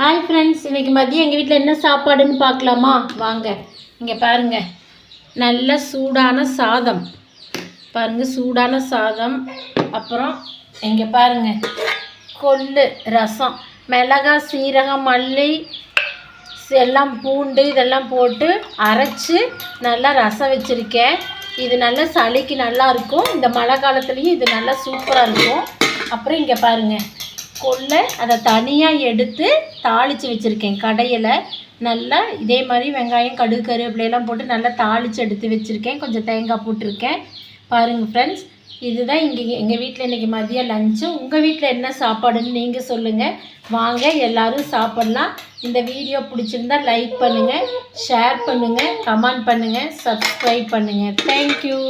Hi friends, இன்றைக்கி மதியம் எங்கள் வீட்டில் என்ன சாப்பாடுன்னு பார்க்கலாமா? வாங்க. இங்கே பாருங்கள், நல்ல சூடான சாதம். சூடான சாதம். அப்புறம் இங்கே பாருங்கள், கொள்ளு ரசம், மிளகாய், சீரகம், மல்லி எல்லாம், பூண்டு இதெல்லாம் போட்டு அரைச்சி நல்லா ரசம் வச்சுருக்கேன். இது நல்லா சளிக்கு நல்லாயிருக்கும். இந்த மழை காலத்துலேயும் இது நல்லா சூப்பராக இருக்கும். அப்புறம் இங்கே பாருங்கள், கொள்ளை அதை தனியாக எடுத்து தாளித்து வச்சுருக்கேன். கடையில் நல்லா இதே மாதிரி வெங்காயம், கடுகு, கருவேப்பிலையெல்லாம் போட்டு நல்லா தாளித்து எடுத்து வச்சுருக்கேன். கொஞ்சம் தேங்காய் போட்டிருக்கேன். பாருங்கள் ஃப்ரெண்ட்ஸ், இதுதான் எங்கள் வீட்டில் இன்றைக்கி மதியம் லஞ்சு. உங்கள் வீட்டில் என்ன சாப்பாடுன்னு நீங்கள் சொல்லுங்கள். வாங்க எல்லோரும் சாப்பிட்லாம். இந்த வீடியோ பிடிச்சிருந்தா லைக் பண்ணுங்கள், ஷேர் பண்ணுங்கள், கமெண்ட் பண்ணுங்கள், சப்ஸ்கிரைப் பண்ணுங்கள். தேங்க்யூ.